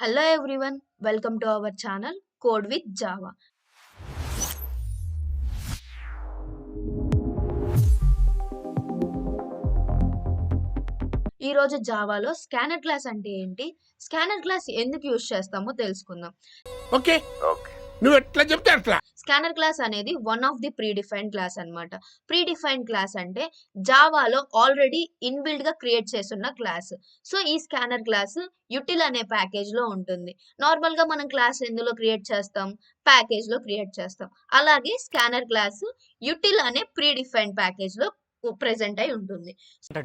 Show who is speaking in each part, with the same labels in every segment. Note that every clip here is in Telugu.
Speaker 1: Hello everyone, welcome to our channel Code with Java. ఈ రోజు జావాలో స్కానర్ క్లాస్ అంటే ఏంటి, స్కానర్ క్లాస్ ఎందుకు యూజ్ చేస్తామో తెలుసుకుందాం.
Speaker 2: ఓకే నువ్వు ఎట్లా చెప్తే అట్లా.
Speaker 1: స్కానర్ క్లాస్ అనేది one of the predefined class అన్నమాట. ప్రీడిఫైన్డ్ క్లాస్ అంటే జావాలో ఆల్రెడీ ఇన్బిల్డ్ గా క్రియేట్ చేస్తున్న క్లాస్. సో ఈ స్కానర్ క్లాస్ యుటిల్ అనే ప్యాకేజ్ లో ఉంటుంది. నార్మల్ గా మనం క్లాస్ ఎందులో క్రియేట్ చేస్తాం, ప్యాకేజ్ లో క్రియేట్ చేస్తాం. అలాగే స్కానర్ క్లాస్ యుటిల్ అనే ప్రీడిఫైన్డ్ ప్యాకేజ్ లో ప్రెజెంట్ అయి ఉంటుంది.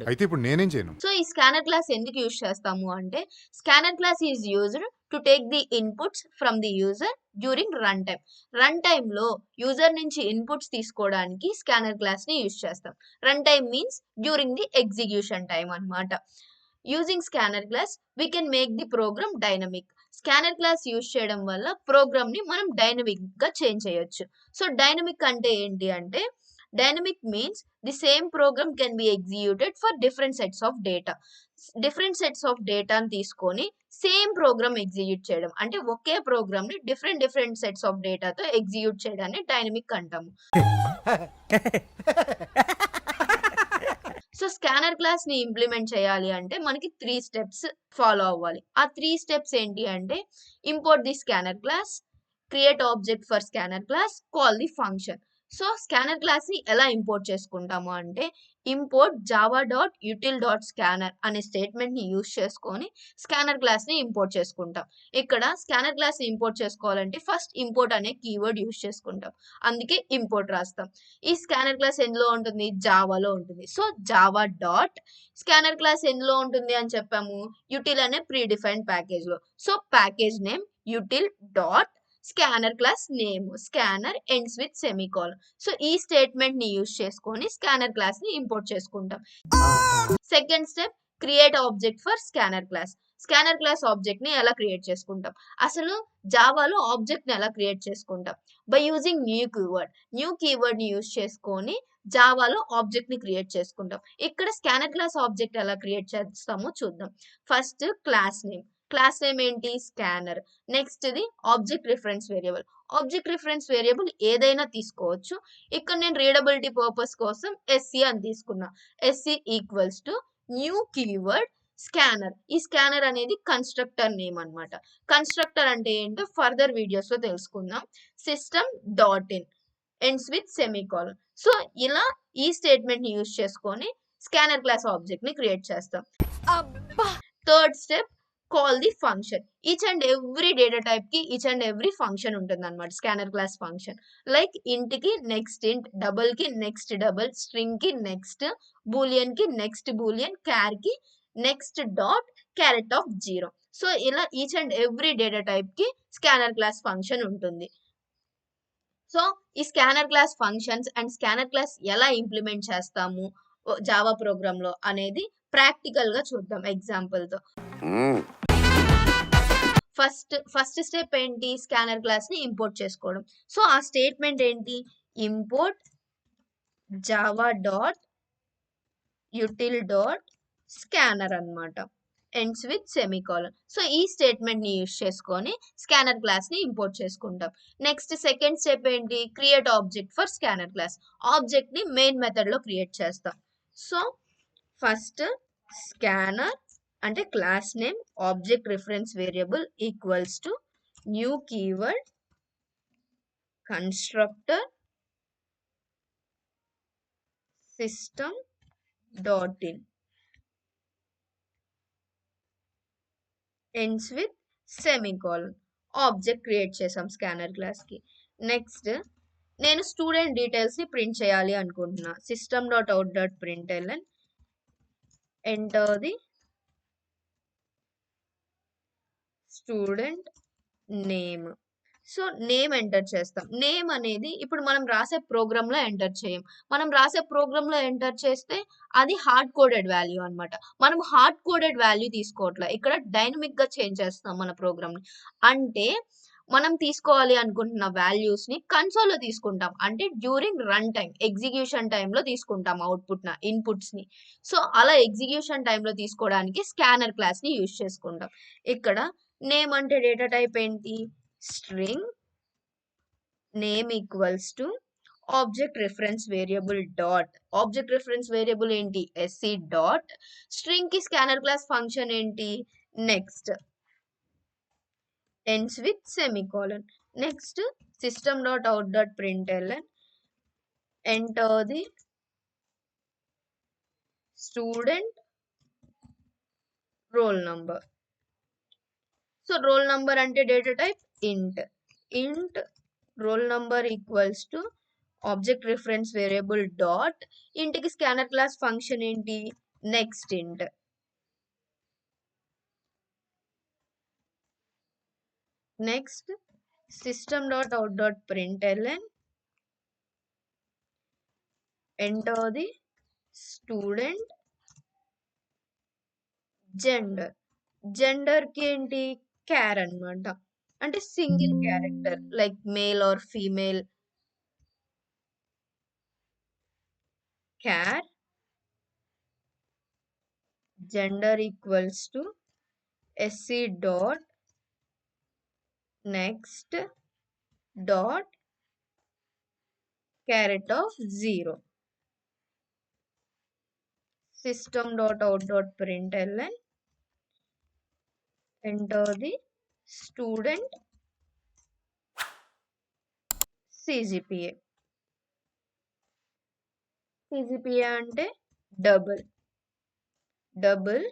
Speaker 3: అయితే ఇప్పుడు నేనేం చేయను?
Speaker 1: సో ఈ స్కానర్ క్లాస్ ఎందుకు యూజ్ చేస్తాము అంటే, scanner class is used to take the inputs from the user during run time. Run time లో యూజర్ నుంచి ఇన్పుట్స్ తీసుకోవడానికి స్కానర్ క్లాస్ ని యూజ్ చేస్తాం. Run time means during the execution time అన్నమాట. Using scanner class we can make the program dynamic. Scanner class use చేయడం వల్ల ప్రోగ్రామ్ ని మనం డైనమిక్ గా చేంజ్ చేయొచ్చు. సో డైనమిక్ అంటే ఏంటి అంటే, dynamic means the same program can be executed for different sets of data. Different sets of data ని తీసుకొని సేమ్ ప్రోగ్రామ్ ఎగ్జిక్యూట్ చేయడం, అంటే ఒకే ప్రోగ్రామ్ ని డిఫరెంట్ సెట్స్ ఆఫ్ డేటాతో ఎగ్జిక్యూట్ చేయడాన్ని డైనమిక్ అంటాము. సో స్కానర్ క్లాస్ ని ఇంప్లిమెంట్ చేయాలి అంటే మనకి 3 స్టెప్స్ ఫాలో అవ్వాలి. ఆ 3 స్టెప్స్ ఏంటి అంటే, import the scanner class, create object for scanner class, call the function. So scanner class ని ఎలా ఇంపోర్ట్ చేసుకుంటాము అంటే, ఇంపోర్ట్ java.util.scanner అనే స్టేట్మెంట్ ని యూజ్ చేసుకొని స్కానర్ క్లాస్ ని ఇంపోర్ట్ చేసుకుంటాం. ఇక్కడ స్కానర్ క్లాస్ ని ఇంపోర్ట్ చేసుకోవాలంటే ఫస్ట్ ఇంపోర్ట్ అనే కీవర్డ్ యూజ్ చేసుకుంటాం, అందుకే ఇంపోర్ట్ రాస్తాం. ఈ స్కానర్ క్లాస్ ఎందులో ఉంటుంది, జావాలో ఉంటుంది. సో జావా డాట్ స్కానర్ క్లాస్ ఎందులో ఉంటుంది అని చెప్పాము, యుటిల్ అనే ప్రీ డిఫైన్డ్ ప్యాకేజ్ లో. So package name util dot scanner class name, scanner ends with semicolon. So ఈ స్టేట్మెంట్ ని యూజ్ చేసుకొని స్కానర్ క్లాస్ ని ఇంపోర్ట్ చేసుకుంటాం. Second step, create object for scanner class. Scanner class object ని ఎలా క్రియేట్ చేసుకుంటాం, అసలు జావాలో ఆబ్జెక్ట్ ని ఎలా క్రియేట్ చేసుకుంటాం, బై యూజింగ్ న్యూ కీవర్డ్ ని యూజ్ చేసుకొని జావాలో ఆబ్జెక్ట్ ని క్రియేట్ చేసుకుంటాం. ఇక్కడ స్కానర్ క్లాస్ ఆబ్జెక్ట్ ఎలా క్రియేట్ చేస్తామో చూద్దాం. ఫస్ట్ క్లాస్ నేమ్ ఏంటి, scanner. Next the object reference variable. Object reference variable ఏదైనా తీసుకోవచ్చు. ఇక్కడ నేను రీడబిలిటీ పర్పస్ కోసం ఎస్సి అని తీసుకున్నా. SC equals to new keyword scanner. ఈ స్కానర్ అనేది కన్స్ట్రక్టర్ నేమ్ అన్నమాట. కన్స్ట్రక్టర్ అంటే ఏంటో ఫర్దర్ వీడియోస్ లో తెలుసుకుందాం. System dot in ends with semicolon. So ఇలా ఈ స్టేట్మెంట్ ని యూజ్ చేసుకొని స్కానర్ క్లాస్ ఆబ్జెక్ట్ ని క్రియేట్ చేస్తాం. Third step, call the function. Each and every data type కి ఈచ్ అండ్ ఎవ్రీ ఫంక్షన్ ఉంటుంది అనమాట స్కానర్ క్లాస్ ఫంక్షన్. లైక్ ఇంట్ కి నెక్స్ట్ ఇంట్, డబుల్ కి నెక్స్ట్ డబుల్, స్ట్రింగ్ కి నెక్స్ట్, బూలియన్ కి నెక్స్ట్ బూలియన్, క్యార్ కి next dot, charAt of 0. So ఇలా each and every data type కి స్కానర్ క్లాస్ ఫంక్షన్ ఉంటుంది. సో ఈ scanner class functions and scanner class ఎలా ఇంప్లిమెంట్ చేస్తాము జావా ప్రోగ్రామ్ లో అనేది ప్రాక్టికల్ గా చూద్దాం ఎగ్జాంపుల్ తో. ఫస్ట్ స్టెప్ ఏంటి, స్కానర్ క్లాస్ ని ఇంపోర్ట్ చేసుకోవడం. సో ఆ స్టేట్మెంట్ ఏంటి, import Java dot util dot scanner అన్నమాట, ఎండ్స్ విత్ సెమీకోలన్. సో ఈ స్టేట్మెంట్ ని యూజ్ చేసుకొని స్కానర్ క్లాస్ ని ఇంపోర్ట్ చేసుకుంటాం. నెక్స్ట్ సెకండ్ స్టెప్ ఏంటి, create object for scanner class. Object ని మెయిన్ మెథడ్ లో క్రియేట్ చేస్తాం. సో ఫస్ట్ స్కానర్ అంటే class name object reference variable equals to new keyword constructor system dot in ends with semicolon. Object create చేసాం స్కానర్ క్లాస్ కి. నెక్స్ట్ నేను స్టూడెంట్ డీటెయిల్స్ ని ప్రింట్ చేయాలి అనుకుంటున్నా. System dot out dot println, enter the student name. So name enter చేస్తాం. నేమ్ అనేది ఇప్పుడు మనం రాసే ప్రోగ్రామ్ లో ఎంటర్ చేయం. మనం రాసే ప్రోగ్రామ్ లో ఎంటర్ చేస్తే అది హార్డ్ కోడెడ్ వాల్యూ అన్నమాట. మనం హార్డ్ కోడెడ్ వాల్యూ తీసుకోవట్లే, ఇక్కడ డైనమిక్ గా చేంజ్ చేస్తాం మన ప్రోగ్రామ్ ని. అంటే మనం తీసుకోవాలి అనుకుంటున్న వాల్యూస్ ని కన్సోల్ లో తీసుకుంటాం, అంటే డ్యూరింగ్ రన్ టైం ఎగ్జిక్యూషన్ టైంలో తీసుకుంటాం ఇన్పుట్స్ ని. సో అలా ఎగ్జిక్యూషన్ టైంలో తీసుకోవడానికి స్కానర్ క్లాస్ ని యూజ్ చేసుకుంటాం. ఇక్కడ నేమ్ అంటే డేటా టైప్ ఏంటి, string. Name equals to object reference variable dot, object reference variable ఏంటి, ఎస్సీ డాట్, స్ట్రింగ్ కి స్కానర్ క్లాస్ ఫంక్షన్ ఏంటి, next, ends with semicolon. Next, system.out.println, enter the student roll number. So roll number ante data type int roll number equals to object reference variable dot int ki scanner class function enti, next int. Next, system.out.println, enter the student gender. Gender కి ఏంటి, క్యార్ అన్నమాట, అంటే single character like male or female. Char gender equals to SC dot next dot charAt of 0. system.out.println, enter the student CGPA. CGPA అంటే double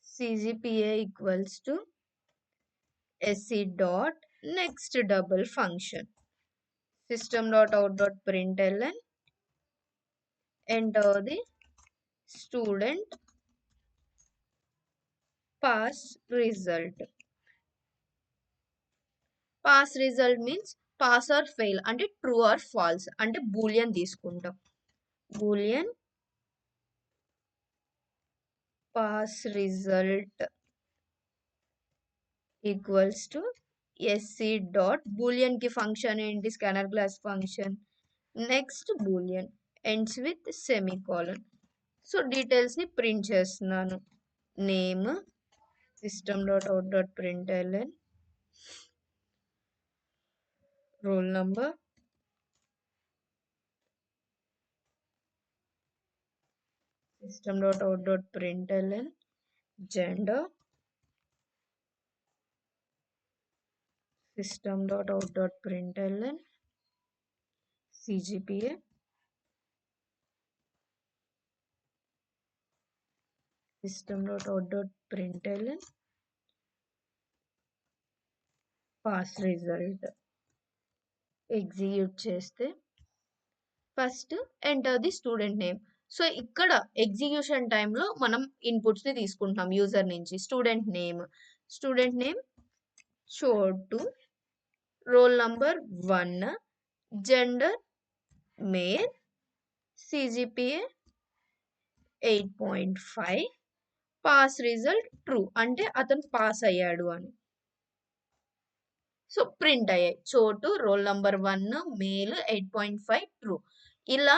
Speaker 1: CGPA equals to SC dot next double function. System.out.println, enter the student pass result. Pass result means pass or fail అంటే true or false అంటే బూలియన్ తీసుకుంటాం. Boolean pass result equals to SC dot boolean ki function ఏంటి, scanner class function, next boolean, ends with semicolon. So details ని ప్రింట్ చేస్తున్నాను. Name system.out.println, roll number, system.out.println, gender, system.out.println, CGPA, system.out.println, pass result. Execute చేస్తే first enter the student name. So ఇక్కడ ఎగ్జిక్యూషన్ టైంలో మనం ఇన్పుట్స్ ని తీసుకుంటున్నాం యూజర్ నుంచి. Student name Chotu, roll number 1, gender male, CGPA 8.5, pass result true అంటే అతను పాస్ అయ్యాడు అని. సో ప్రింట్ అయ్యాయి చోటు, రోల్ నంబర్ 1, మేల్, 8.5 ట్రూ. ఇలా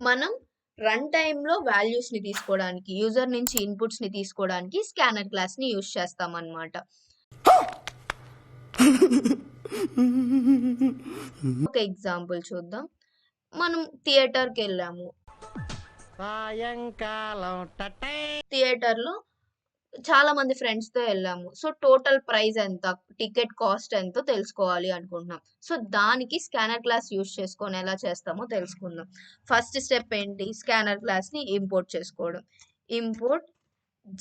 Speaker 1: మనం రన్ టైంలో వాల్యూస్ ని తీసుకోవడానికి, యూజర్ నుంచి ఇన్పుట్స్ ని తీసుకోవడానికి స్కానర్ క్లాస్ ని యూజ్ చేస్తాం అన్నమాట. ఒక ఎగ్జాంపుల్ చూద్దాం. మనం థియేటర్కి వెళ్ళాము. థియేటర్లో చాలా మంది ఫ్రెండ్స్ తో వెళ్ళాము. సో టోటల్ ప్రైస్ ఎంత, టికెట్ కాస్ట్ ఎంతో తెలుసుకోవాలి అనుకుంటున్నాం. సో దానికి స్కానర్ క్లాస్ యూజ్ చేసుకొని ఎలా చేస్తామో తెలుసుకుందాం. ఫస్ట్ స్టెప్ ఏంటి, స్కానర్ క్లాస్ ని ఇంపోర్ట్ చేసుకోవడం. Import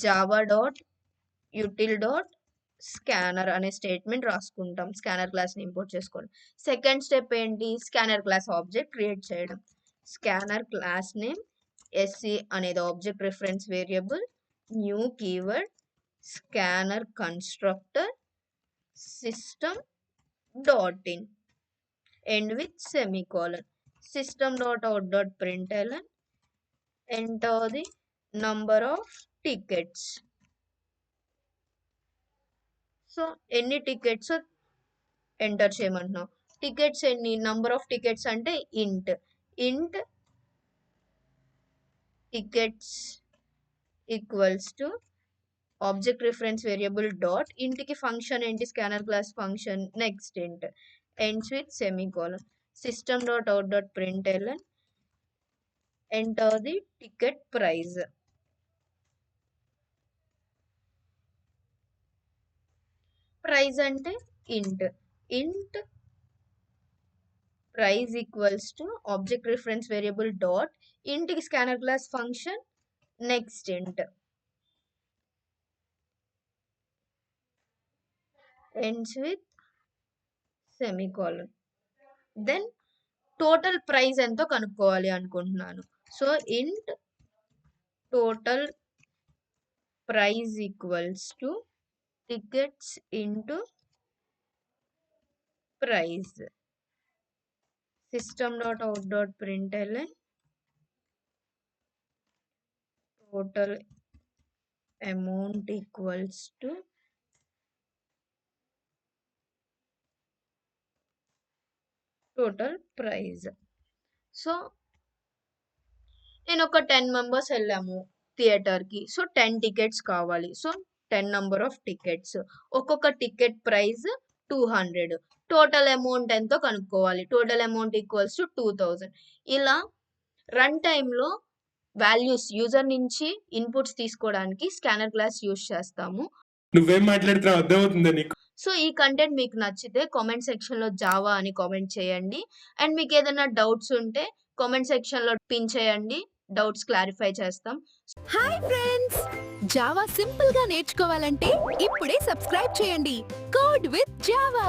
Speaker 1: Java dot util dot scanner అనే స్టేట్మెంట్ రాసుకుంటాం స్కానర్ క్లాస్ ని ఇంపోర్ట్ చేసుకోవడం. సెకండ్ స్టెప్ ఏంటి, స్కానర్ క్లాస్ ఆబ్జెక్ట్ క్రియేట్ చేయడం. స్కానర్ క్లాస్ నేమ్ ఎస్సి అనేది object reference variable, new keyword, scanner constructor, system dot in, end with semicolon. system.out.println, enter the number of tickets. So ఎన్ని టికెట్స్ ఎంటర్ చేయమంటున్నాం. టికెట్స్ ఎన్ని, నంబర్ ఆఫ్ టికెట్స్ అంటే ఇంట్ tickets equals to object reference variable dot ఇంటికి ఫంక్షన్ ఏంటి scanner class function next int ends with semicolon system dot out dot println enter the ticket price. Price అంటే int price equals to object reference variable dot ఇంటికి scanner class function next int ends with semicolon. Then total price ఎంతో కనుక్కోవాలి అనుకుంటున్నాను. So int total price equals to tickets into price system dot out dot println total amount equals to total price. So నేను ఒక 10 మెంబర్స్ వెళ్ళాము థియేటర్కి. సో 10 టికెట్స్ కావాలి. సో 10 నంబర్ ఆఫ్ టికెట్స్, ఒక్కొక్క టికెట్ ప్రైస్ 200. టోటల్ అమౌంట్ ఎంతో కనుక్కోవాలి. Total amount equals to 2000. ఇలా రన్ టైంలో వాల్యూస్ యూజర్ నుంచి ఇన్పుట్స్ తీసుకోవడానికి స్కానర్ క్లాస్ యూజ్ చేస్తాము.
Speaker 2: నువ్వేం మాట్లాడుతున్నావు అర్థమవుతుందా నీకు?
Speaker 1: సో ఈ కంటెంట్ మీకు నచ్చితే కామెంట్ సెక్షన్లో జావా అని కామెంట్ చేయండి. అండ్ మీకు ఏదైనా డౌట్స్ ఉంటే కామెంట్ సెక్షన్లో పిన్ చేయండి, డౌట్స్ క్లారిఫై చేస్తాం.
Speaker 3: హాయ్ ఫ్రెండ్స్, జావా సింపుల్ గా నేర్చుకోవాలంటే ఇప్పుడే సబ్స్క్రైబ్ చేయండి కోడ్ విత్ జావా.